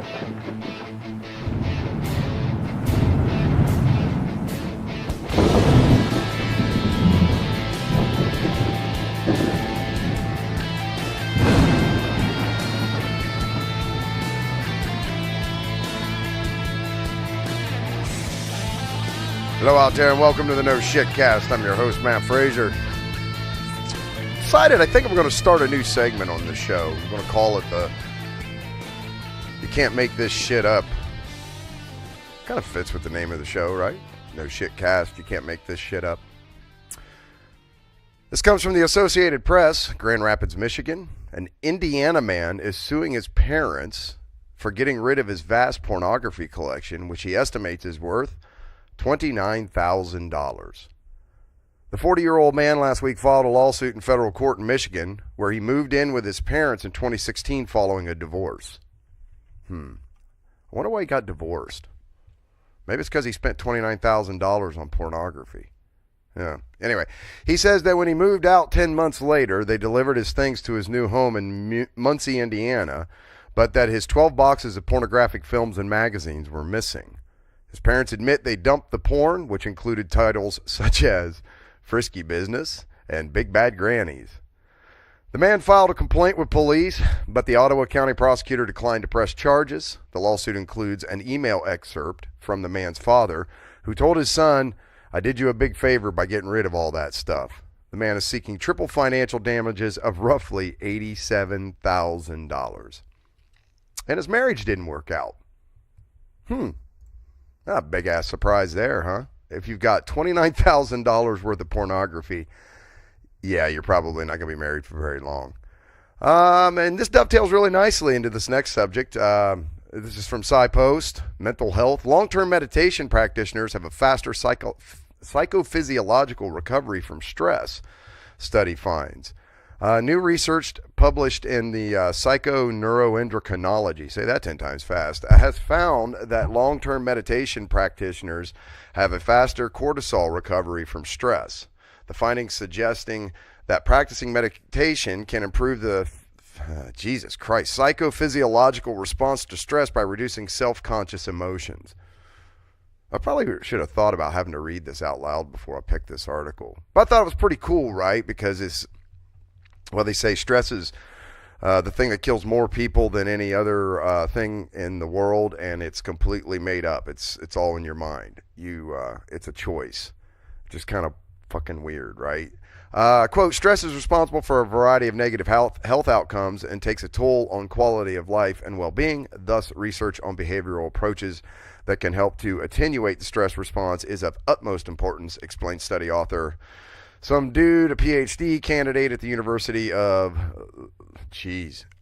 Hello out there and welcome to the No Shit Cast. I'm your host, Matt Frazier. Decided I think I'm going to start a new segment on this show. I'm going to call it the You Can't Make This Shit Up. Kind of fits with the name of the show, right? No Shit Cast, You Can't Make This Shit Up. This comes from the Associated Press, Grand Rapids, Michigan. An Indiana man is suing his parents for getting rid of his vast pornography collection, which he estimates is worth $29,000. The 40-year-old man last week filed a lawsuit in federal court in Michigan where he moved in with his parents in 2016 following a divorce. I wonder why he got divorced. Maybe it's because he spent $29,000 on pornography. Yeah. Anyway, he says that when he moved out 10 months later, they delivered his things to his new home in Muncie, Indiana, but that his 12 boxes of pornographic films and magazines were missing. His parents admit they dumped the porn, which included titles such as Frisky Business and Big Bad Grannies. The man filed a complaint with police, but the Ottawa County prosecutor declined to press charges. The lawsuit includes an email excerpt from the man's father, who told his son, "I did you a big favor by getting rid of all that stuff." The man is seeking triple financial damages of roughly $87,000. And his marriage didn't work out. Not a big-ass surprise there, huh? If you've got $29,000 worth of pornography, yeah, you're probably not going to be married for very long. And this dovetails really nicely into this next subject. This is from SciPost, mental health. Long-term meditation practitioners have a faster psychophysiological recovery from stress, study finds. New research published in the Psychoneuroendocrinology, say that 10 times fast, has found that long-term meditation practitioners have a faster cortisol recovery from stress. The findings suggesting that practicing meditation can improve the, psychophysiological response to stress by reducing self-conscious emotions. I probably should have thought about having to read this out loud before I picked this article. But I thought it was pretty cool, right? Because they say stress is the thing that kills more people than any other thing in the world, and it's completely made up. It's all in your mind. It's a choice. Just kind of fucking weird, right? Quote, stress is responsible for a variety of negative health outcomes and takes a toll on quality of life and well-being. Thus, research on behavioral approaches that can help to attenuate the stress response is of utmost importance, explains study author. Some dude, a PhD candidate at the University of,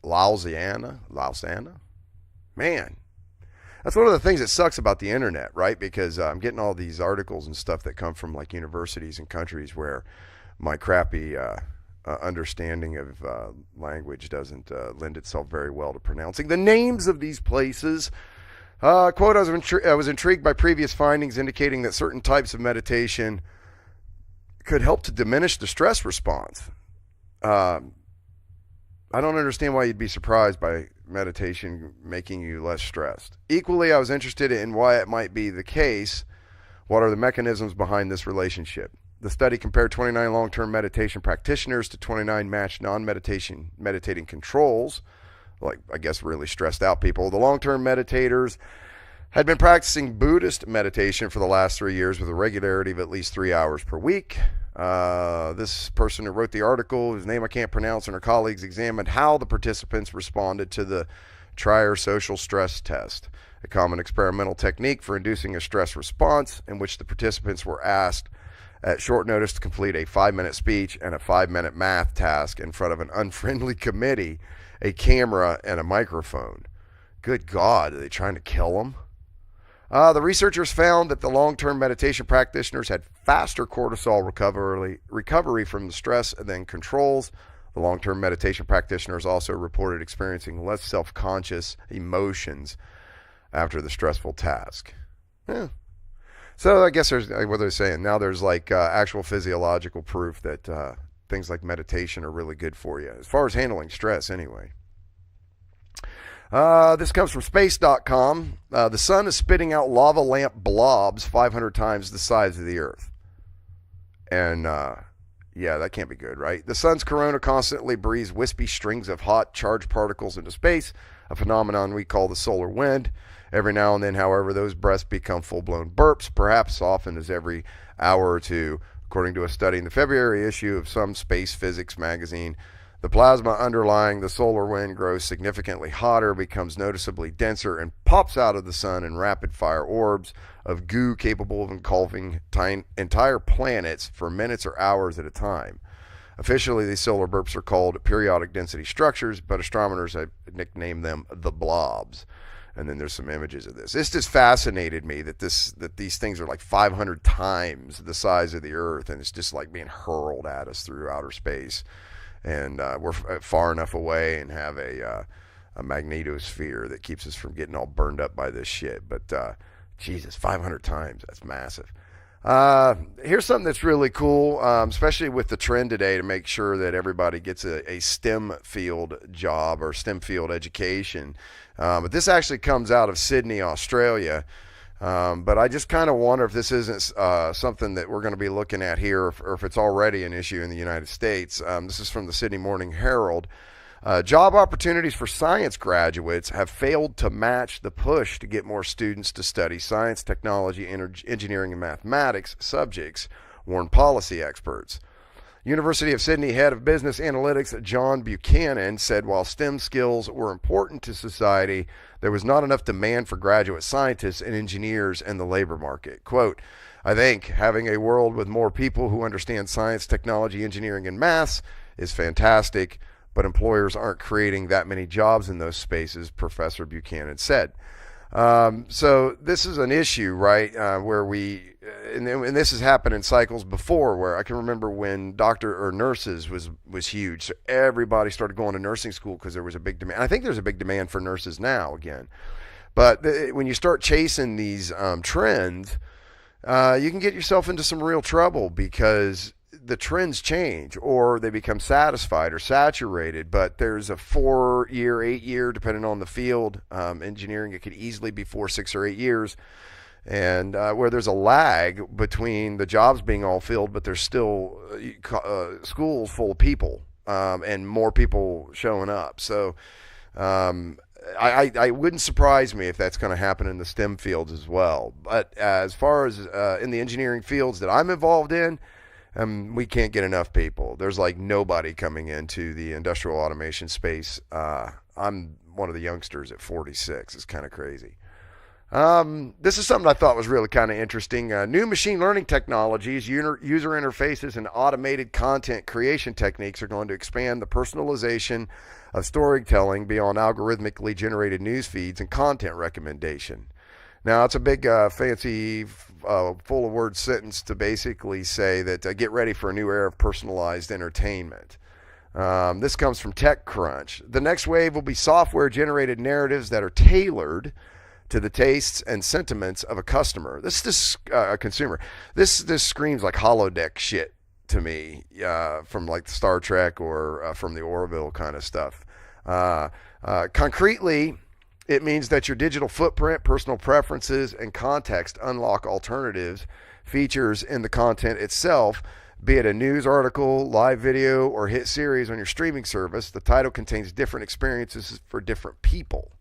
Lausanne. Man, that's one of the things that sucks about the internet, right? Because I'm getting all these articles and stuff that come from like universities and countries where my crappy understanding of language doesn't lend itself very well to pronouncing the names of these places. Quote, I was intrigued by previous findings indicating that certain types of meditation could help to diminish the stress response. I don't understand why you'd be surprised by meditation making you less stressed. Equally, I was interested in why it might be the case. What are the mechanisms behind this relationship? The study compared 29 long-term meditation practitioners to 29 matched meditating controls, like I guess really stressed out people. The long-term meditators had been practicing Buddhist meditation for the last 3 years with a regularity of at least 3 hours per week. This person who wrote the article, whose name I can't pronounce, and her colleagues examined how the participants responded to the Trier social stress test, a common experimental technique for inducing a stress response in which the participants were asked at short notice to complete a 5-minute speech and a 5-minute math task in front of an unfriendly committee, a camera, and a microphone. Good God, are they trying to kill them? The researchers found that the long-term meditation practitioners had faster cortisol recovery from the stress than controls. The long-term meditation practitioners also reported experiencing less self-conscious emotions after the stressful task. Yeah. So I guess there's what they're saying. Now there's like actual physiological proof that things like meditation are really good for you, as far as handling stress anyway. This comes from space.com. The sun is spitting out lava lamp blobs 500 times the size of the Earth. And yeah, that can't be good, right? The sun's corona constantly breathes wispy strings of hot charged particles into space, a phenomenon we call the solar wind. Every now and then, however, those breaths become full-blown burps, perhaps often as every hour or two, according to a study in the February issue of some space physics magazine. The plasma underlying the solar wind grows significantly hotter, becomes noticeably denser, and pops out of the sun in rapid-fire orbs of goo capable of engulfing entire planets for minutes or hours at a time. Officially, these solar burps are called periodic density structures, but astronomers have nicknamed them the blobs. And then there's some images of this. This just fascinated me that these things are like 500 times the size of the Earth, and it's just like being hurled at us through outer space. And we're far enough away and have a magnetosphere that keeps us from getting all burned up by this shit. But Jesus, 500 times, that's massive. Here's something that's really cool, especially with the trend today to make sure that everybody gets a STEM field job or STEM field education. But this actually comes out of Sydney, Australia. But I just kind of wonder if this isn't something that we're going to be looking at here, or if it's already an issue in the United States. This is from the Sydney Morning Herald. Job opportunities for science graduates have failed to match the push to get more students to study science, technology, engineering, and mathematics subjects, warn policy experts. University of Sydney head of business analytics John Buchanan said while STEM skills were important to society, there was not enough demand for graduate scientists and engineers in the labor market. Quote, I think having a world with more people who understand science, technology, engineering, and maths is fantastic, but employers aren't creating that many jobs in those spaces, Professor Buchanan said. So this is an issue, right, where and this has happened in cycles before, where I can remember when doctor or nurses was huge. So everybody started going to nursing school because there was a big demand. I think there's a big demand for nurses now again. But when you start chasing these trends, you can get yourself into some real trouble because the trends change or they become satisfied or saturated, but there's a 4-year, 8-year, depending on the field. Engineering, it could easily be 4, 6, or 8 years. And where there's a lag between the jobs being all filled, but there's still schools full of people and more people showing up. So I wouldn't surprise me if that's going to happen in the STEM fields as well. But as far as in the engineering fields that I'm involved in, we can't get enough people. There's like nobody coming into the industrial automation space. I'm one of the youngsters at 46. It's kind of crazy. This is something I thought was really kind of interesting. New machine learning technologies, user interfaces, and automated content creation techniques are going to expand the personalization of storytelling beyond algorithmically generated news feeds and content recommendation. Now, it's a big, fancy, full of words sentence to basically say that get ready for a new era of personalized entertainment. This comes from TechCrunch. The next wave will be software-generated narratives that are tailored to the tastes and sentiments of a customer. This a consumer. This screams like holodeck shit to me, from like Star Trek or from the Orville kind of stuff. Concretely, it means that your digital footprint, personal preferences, and context unlock alternatives, features in the content itself, be it a news article, live video, or hit series on your streaming service. The title contains different experiences for different people.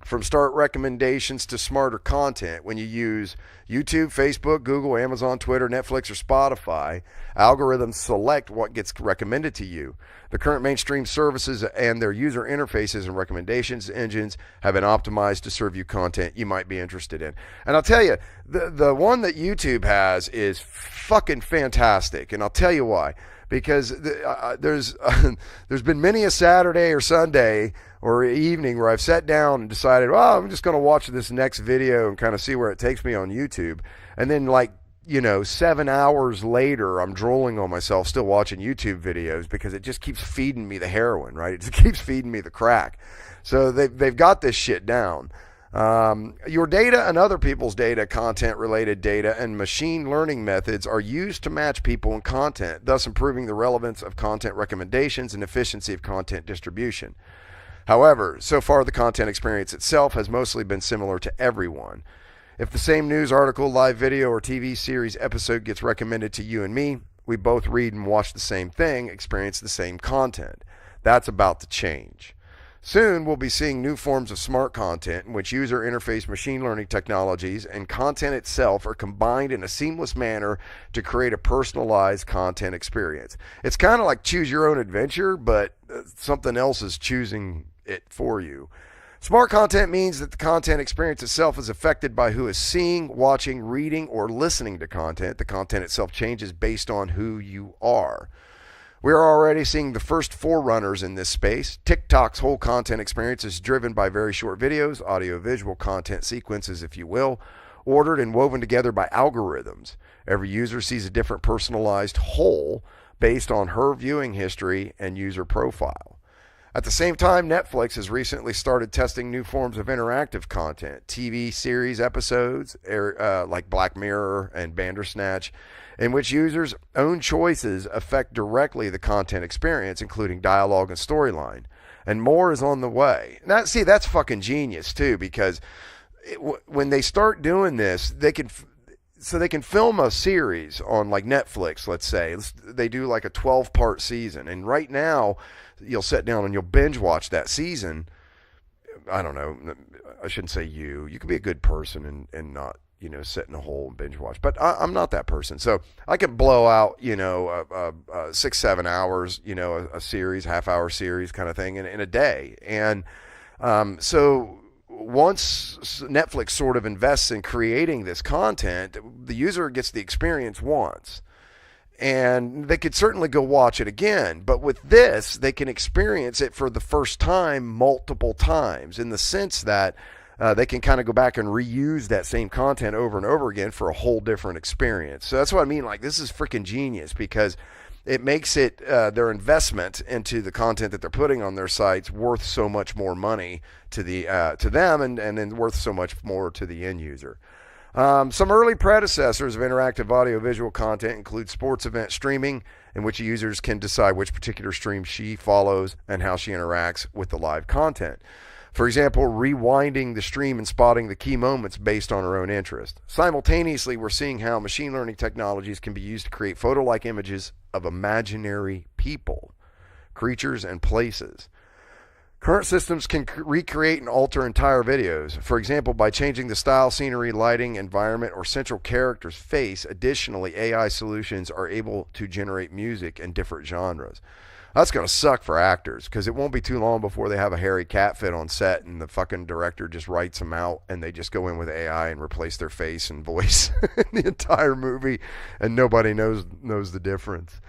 From start recommendations to smarter content, when you use YouTube, Facebook, Google, Amazon, Twitter, Netflix, or Spotify, algorithms select what gets recommended to you. The current mainstream services and their user interfaces and recommendations engines have been optimized to serve you content you might be interested in. And I'll tell you, the one that YouTube has is fucking fantastic, and I'll tell you why. Because there's been many a Saturday or Sunday or evening where I've sat down and decided, well, I'm just going to watch this next video and kind of see where it takes me on YouTube. And then 7 hours later, I'm drooling on myself still watching YouTube videos because it just keeps feeding me the heroin, right? It just keeps feeding me the crack. So they've got this shit down. Your data and other people's data, content-related data, and machine learning methods are used to match people and content, thus improving the relevance of content recommendations and efficiency of content distribution. However, so far the content experience itself has mostly been similar to everyone. If the same news article, live video, or TV series episode gets recommended to you and me, we both read and watch the same thing, experience the same content. That's about to change. Soon, we'll be seeing new forms of smart content in which user interface machine learning technologies and content itself are combined in a seamless manner to create a personalized content experience. It's kind of like choose your own adventure, but something else is choosing it for you. Smart content means that the content experience itself is affected by who is seeing, watching, reading, or listening to content. The content itself changes based on who you are. We are already seeing the first forerunners in this space. TikTok's whole content experience is driven by very short videos, audio-visual content sequences, if you will, ordered and woven together by algorithms. Every user sees a different personalized whole based on her viewing history and user profile. At the same time, Netflix has recently started testing new forms of interactive content, TV series episodes like Black Mirror and Bandersnatch, in which users' own choices affect directly the content experience, including dialogue and storyline. And more is on the way. Now, see, that's fucking genius, too, because when they start doing this, they can film a series on, like, Netflix, let's say. They do, like, a 12-part season. And right now, you'll sit down and you'll binge watch that season. I don't know. I shouldn't say you. You can be a good person and not, sit in a hole and binge watch. But I'm not that person. So I could blow out, 6-7 hours, a series, half-hour series kind of thing in a day. And so once Netflix sort of invests in creating this content, the user gets the experience once. And they could certainly go watch it again. But with this, they can experience it for the first time multiple times, in the sense that they can kind of go back and reuse that same content over and over again for a whole different experience. So that's what I mean. Like, this is freaking genius, because it makes it their investment into the content that they're putting on their sites worth so much more money to them, and then worth so much more to the end user. Some early predecessors of interactive audio-visual content include sports event streaming, in which users can decide which particular stream she follows and how she interacts with the live content. For example, rewinding the stream and spotting the key moments based on her own interest. Simultaneously, we're seeing how machine learning technologies can be used to create photo-like images of imaginary people, creatures, and places. Current systems can recreate and alter entire videos, for example, by changing the style, scenery, lighting, environment, or central character's face. Additionally, AI solutions are able to generate music in different genres. That's going to suck for actors, because it won't be too long before they have a hairy cat fit on set and the fucking director just writes them out and they just go in with AI and replace their face and voice in the entire movie, and nobody knows the difference.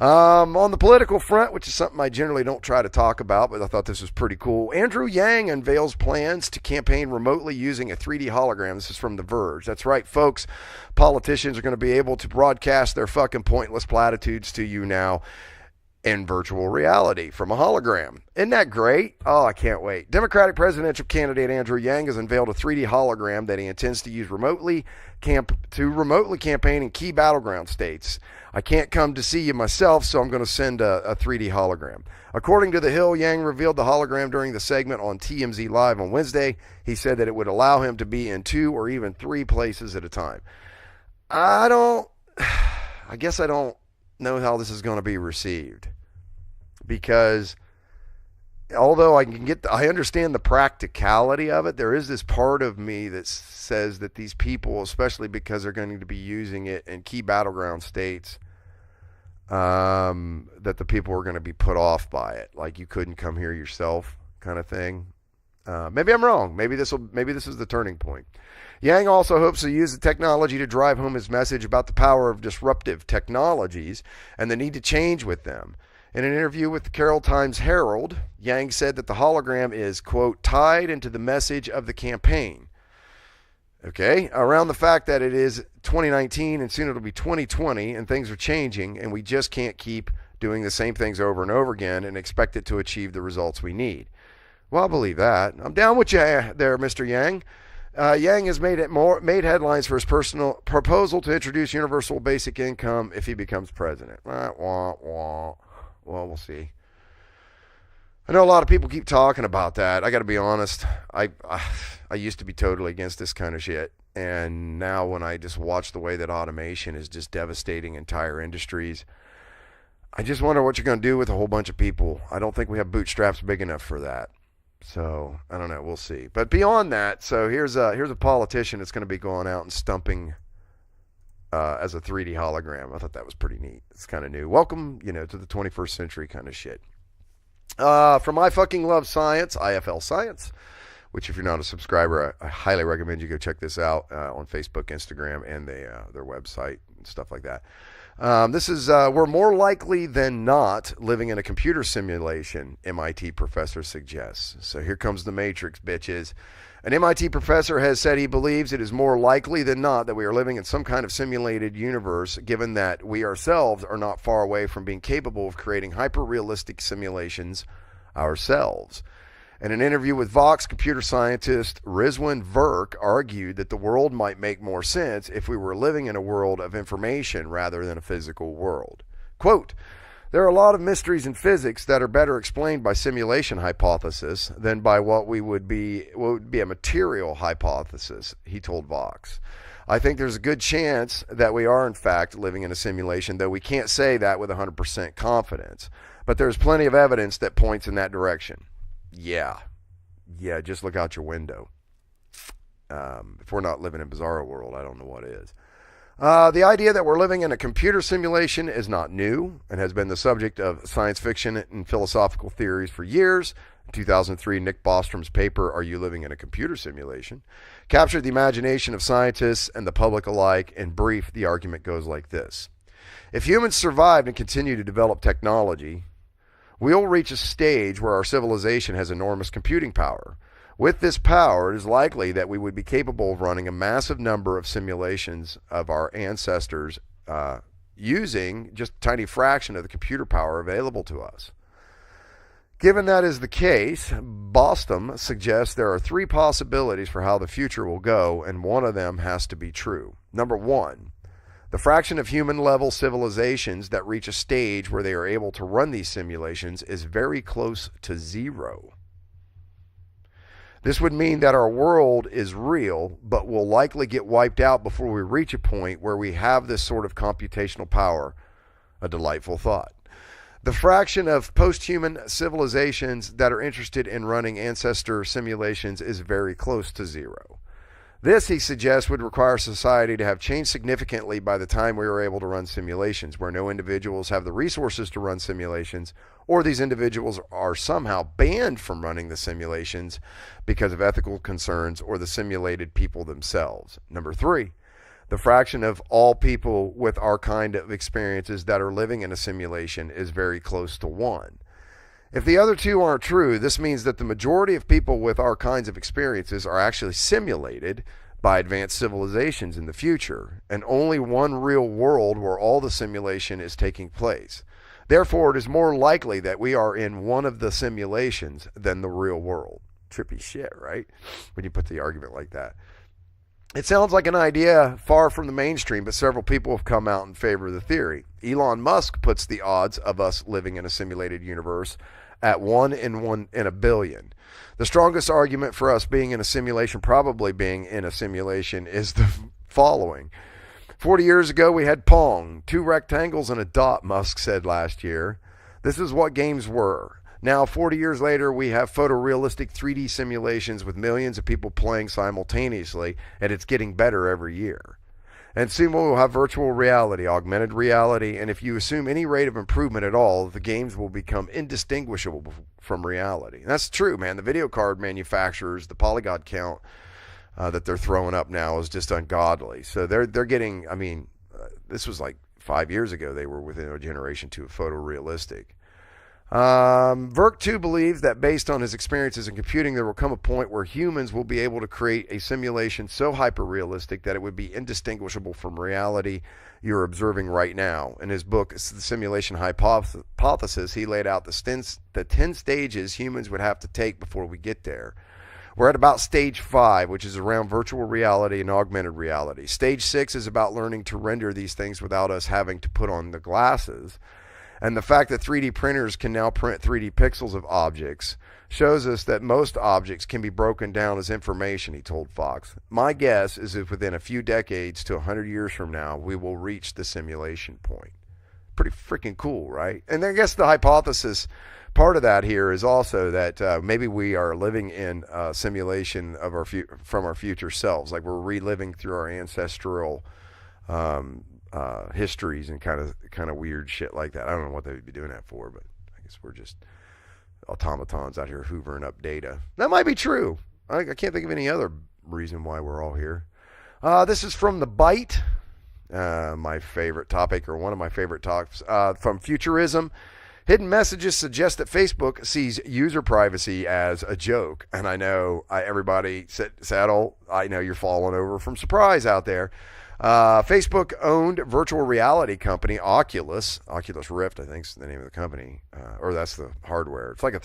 On the political front, which is something I generally don't try to talk about, but I thought this was pretty cool. Andrew Yang unveils plans to campaign remotely using a 3D hologram. This is from The Verge. That's right, folks. Politicians are going to be able to broadcast their fucking pointless platitudes to you now in virtual reality from a hologram. Isn't that great? Oh, I can't wait. Democratic presidential candidate Andrew Yang has unveiled a 3D hologram that he intends to use remotely campaign in key battleground states. I can't come to see you myself, so I'm going to send a 3D hologram. According to The Hill, Yang revealed the hologram during the segment on TMZ Live on Wednesday. He said that it would allow him to be in 2 or even 3 places at a time. I guess I don't know how this is going to be received, because although I understand the practicality of it, there is this part of me that says that these people, especially because they're going to be using it in key battleground states, that the people are going to be put off by it, like you couldn't come here yourself kind of thing. Maybe I'm wrong. Maybe this is the turning point. Yang also hopes to use the technology to drive home his message about the power of disruptive technologies and the need to change with them. In an interview with the Carroll Times Herald, Yang said that the hologram is, quote, tied into the message of the campaign. Okay, around the fact that it is 2019 and soon it'll be 2020 and things are changing and we just can't keep doing the same things over and over again and expect it to achieve the results we need. Well, I believe that. I'm down with you there, Mr. Yang. Yang has made headlines for his personal proposal to introduce universal basic income if he becomes president. Well, we'll see. I know a lot of people keep talking about that. I got to be honest. I used to be totally against this kind of shit. And now when I just watch the way that automation is just devastating entire industries, I just wonder what you're going to do with a whole bunch of people. I don't think we have bootstraps big enough for that. So I don't know. We'll see. But beyond that, so here's a politician that's going to be going out and stumping as a 3D hologram. I thought that was pretty neat. It's kind of new. Welcome, to the 21st century kind of shit. From I Fucking Love Science, IFL Science, which if you're not a subscriber, I highly recommend you go check this out on Facebook, Instagram, and their website and stuff like that. This is, we're more likely than not living in a computer simulation, MIT professor suggests. So here comes the Matrix, bitches. An MIT professor has said he believes it is more likely than not that we are living in some kind of simulated universe, given that we ourselves are not far away from being capable of creating hyper-realistic simulations ourselves. In an interview with Vox, computer scientist Rizwan Virk argued that the world might make more sense if we were living in a world of information rather than a physical world. Quote, there are a lot of mysteries in physics that are better explained by simulation hypothesis than by what would be a material hypothesis, he told Vox. I think there's a good chance that we are in fact living in a simulation, though we can't say that with 100% confidence. But there's plenty of evidence that points in that direction. Yeah, just look out your window. If we're not living in bizarro world, I don't know what is. The idea that we're living in a computer simulation is not new and has been the subject of science fiction and philosophical theories for years. In 2003, Nick Bostrom's paper, Are You Living in a Computer Simulation?, captured the imagination of scientists and the public alike. In brief, the argument goes like this. If humans survive and continue to develop technology, we'll reach a stage where our civilization has enormous computing power. With this power, it is likely that we would be capable of running a massive number of simulations of our ancestors using just a tiny fraction of the computer power available to us. Given that is the case, Bostrom suggests there are three possibilities for how the future will go, and one of them has to be true. Number one, the fraction of human-level civilizations that reach a stage where they are able to run these simulations is very close to zero. This would mean that our world is real, but will likely get wiped out before we reach a point where we have this sort of computational power. A delightful thought. The fraction of post-human civilizations that are interested in running ancestor simulations is very close to zero. This, he suggests, would require society to have changed significantly by the time we are able to run simulations, where no individuals have the resources to run simulations, or these individuals are somehow banned from running the simulations because of ethical concerns or the simulated people themselves. Number three, the fraction of all people with our kind of experiences that are living in a simulation is very close to 1. If the other two aren't true, this means that the majority of people with our kinds of experiences are actually simulated by advanced civilizations in the future, and only one real world where all the simulation is taking place. Therefore, it is more likely that we are in one of the simulations than the real world. Trippy shit, right? When you put the argument like that. It sounds like an idea far from the mainstream, but several people have come out in favor of the theory. Elon Musk puts the odds of us living in a simulated universe at 1 in a billion. The strongest argument for us being in a simulation, probably being in a simulation, is the following. 40 years ago, we had Pong, 2 rectangles and a dot, Musk said last year. This is what games were. Now, 40 years later, we have photorealistic 3D simulations with millions of people playing simultaneously, and it's getting better every year. And soon we'll have virtual reality, augmented reality, and if you assume any rate of improvement at all, the games will become indistinguishable from reality. And that's true, man. The video card manufacturers, the polygon count that they're throwing up now is just ungodly. So they're getting, this was like 5 years ago, they were within a generation to photorealistic. Virk too believes that based on his experiences in computing, there will come a point where humans will be able to create a simulation so hyper-realistic that it would be indistinguishable from reality you're observing right now. In his book, The Simulation Hypothesis, he laid out the 10 stages humans would have to take before we get there. We're at about stage 5, which is around virtual reality and augmented reality. Stage 6 is about learning to render these things without us having to put on the glasses. And the fact that 3D printers can now print 3D pixels of objects shows us that most objects can be broken down as information, he told Fox. My guess is that within a few decades to 100 years from now, we will reach the simulation point. Pretty freaking cool, right? And I guess the hypothesis, part of that here is also that maybe we are living in a simulation of from our future selves, like we're reliving through our ancestral histories and kind of weird shit like that. I don't know what they would be doing that for, but I guess we're just automatons out here hoovering up data. That might be true. I can't think of any other reason why we're all here. This is from The Bite, my favorite topic, or one of my favorite talks, from Futurism. Hidden messages suggest that Facebook sees user privacy as a joke. And I know everybody, Saddle, I know you're falling over from surprise out there. Facebook-owned virtual reality company Oculus Rift, I think is the name of the company, or that's the hardware. It's like a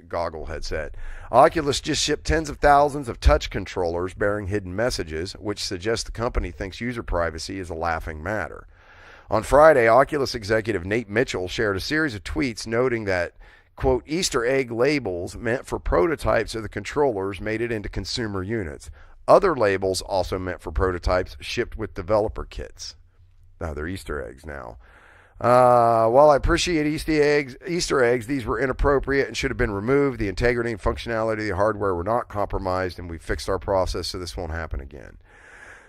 goggle headset. Oculus just shipped tens of thousands of touch controllers bearing hidden messages, which suggests the company thinks user privacy is a laughing matter. On Friday, Oculus executive Nate Mitchell shared a series of tweets noting that, quote, Easter egg labels meant for prototypes of the controllers made it into consumer units. Other labels, also meant for prototypes, shipped with developer kits. Now they're Easter eggs now. While I appreciate Easter eggs, these were inappropriate and should have been removed. The integrity and functionality of the hardware were not compromised, and we fixed our process so this won't happen again.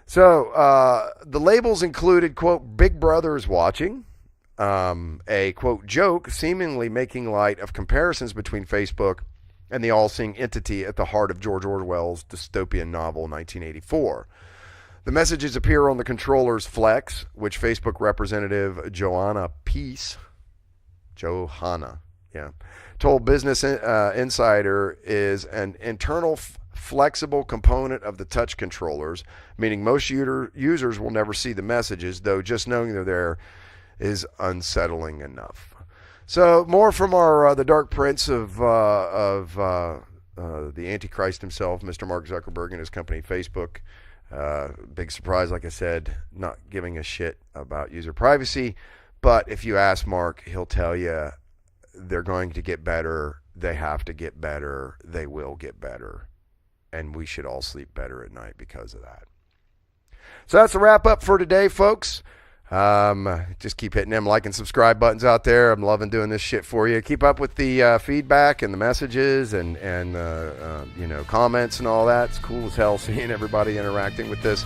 So the labels included, quote, Big Brother is watching, a, quote, joke seemingly making light of comparisons between Facebook and the all-seeing entity at the heart of George Orwell's dystopian novel 1984. The messages appear on the controller's flex, which Facebook representative Johanna Peace, told Business Insider is an internal flexible component of the touch controllers, meaning most users will never see the messages, though just knowing they're there is unsettling enough. So more from the Dark Prince of the Antichrist himself, Mr. Mark Zuckerberg, and his company Facebook. Big surprise, like I said, not giving a shit about user privacy. But if you ask Mark, he'll tell you they're going to get better. They have to get better. They will get better. And we should all sleep better at night because of that. So that's a wrap up for today, folks. Just keep hitting them like and subscribe buttons out there. I'm loving doing this shit for you. Keep up with the feedback and the messages and comments and all that. It's cool as hell seeing everybody interacting with this.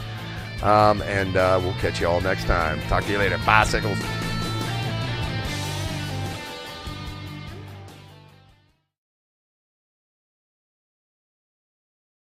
And we'll catch you all next time. Talk to you later. Bicycles.